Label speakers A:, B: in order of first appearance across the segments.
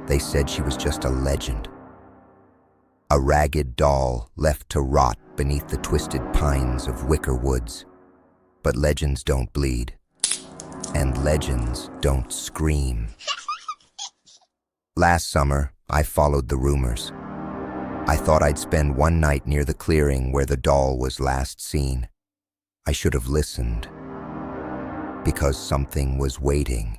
A: They said she was just a legend. A ragged doll left to rot beneath the twisted pines of Wicker Woods. But legends don't bleed. And legends don't scream. Last summer, I followed the rumors. I thought I'd spend one night near the clearing where the doll was last seen. I should have listened, because something was waiting.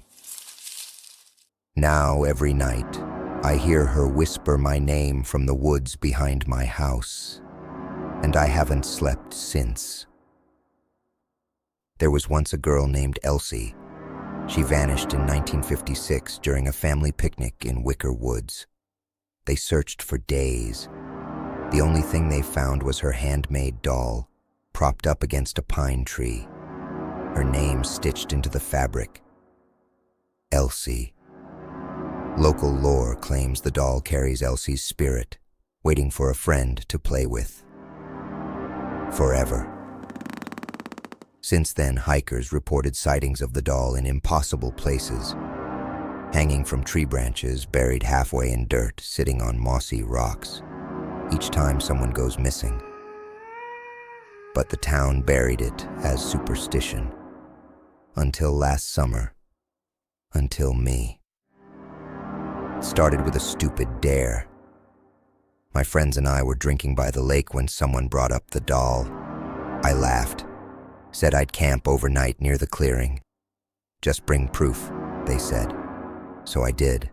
A: Now, every night, I hear her whisper my name from the woods behind my house, and I haven't slept since. There was once a girl named Elsie. She vanished in 1956 during a family picnic in Wicker Woods. They searched for days. The only thing they found was her handmade doll, propped up against a pine tree, her name stitched into the fabric. Elsie. Local lore claims the doll carries Elsie's spirit, waiting for a friend to play with. Forever. Since then, hikers reported sightings of the doll in impossible places, hanging from tree branches, buried halfway in dirt, sitting on mossy rocks, each time someone goes missing. But the town buried it as superstition. Until last summer. Until me. It started with a stupid dare. My friends and I were drinking by the lake when someone brought up the doll. I laughed, said I'd camp overnight near the clearing. Just bring proof, they said. So I did.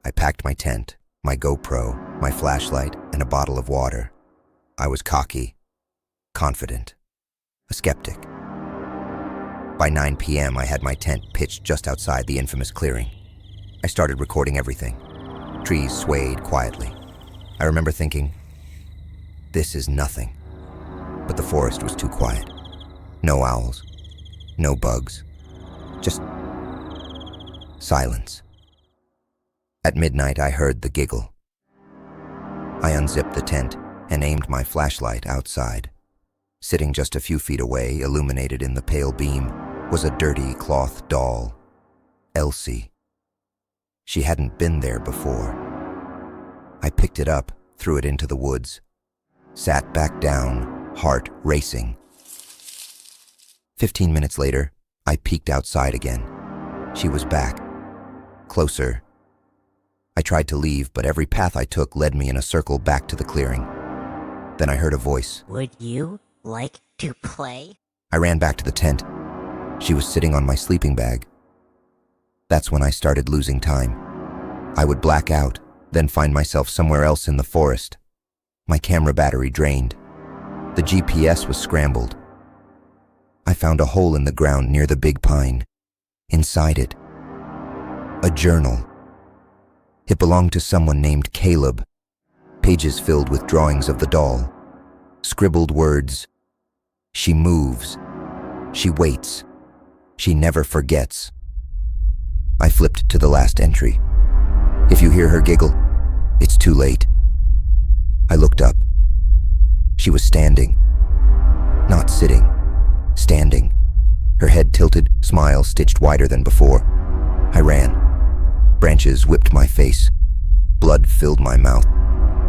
A: I packed my tent, my GoPro, my flashlight, and a bottle of water. I was cocky, confident, a skeptic. By 9 p.m., I had my tent pitched just outside the infamous clearing. I started recording everything. Trees swayed quietly. I remember thinking, this is nothing. But the forest was too quiet. No owls, no bugs, just silence. At midnight, I heard the giggle. I unzipped the tent and aimed my flashlight outside. Sitting just a few feet away, illuminated in the pale beam, was a dirty cloth doll, Elsie. She hadn't been there before. I picked it up, threw it into the woods, sat back down, heart racing. 15 minutes later, I peeked outside again. She was back, closer. I tried to leave, but every path I took led me in a circle back to the clearing. Then I heard a voice.
B: Would you like to play?
A: I ran back to the tent. She was sitting on my sleeping bag. That's when I started losing time. I would black out, then find myself somewhere else in the forest. My camera battery drained. The GPS was scrambled. I found a hole in the ground near the big pine. Inside it, a journal. It belonged to someone named Caleb. Pages filled with drawings of the doll. Scribbled words. She moves. She waits. She never forgets. I flipped to the last entry. If you hear her giggle, it's too late. I looked up. She was standing. Not sitting. Standing. Her head tilted, smile stitched wider than before. I ran. Branches whipped my face. Blood filled my mouth.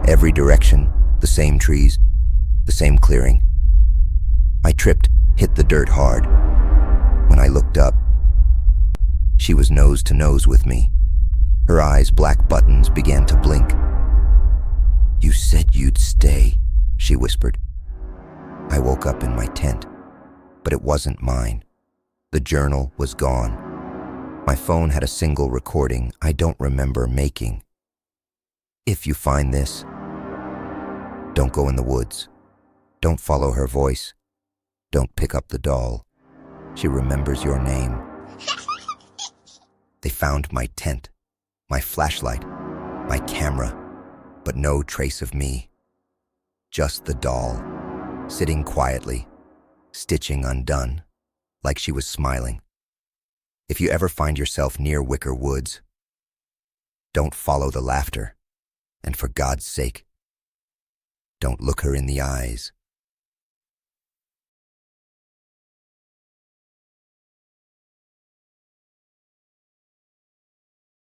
A: Every direction, the same trees, the same clearing. I tripped, hit the dirt hard. When I looked up, she was nose to nose with me. Her eyes' black buttons began to blink. "You said you'd stay," she whispered. I woke up in my tent, but it wasn't mine. The journal was gone. My phone had a single recording I don't remember making. If you find this, don't go in the woods. Don't follow her voice. Don't pick up the doll. She remembers your name. They found my tent, my flashlight, my camera, but no trace of me. Just the doll, sitting quietly, stitching undone, like she was smiling. If you ever find yourself near Wicker Woods, don't follow the laughter, and for God's sake, don't look her in the eyes.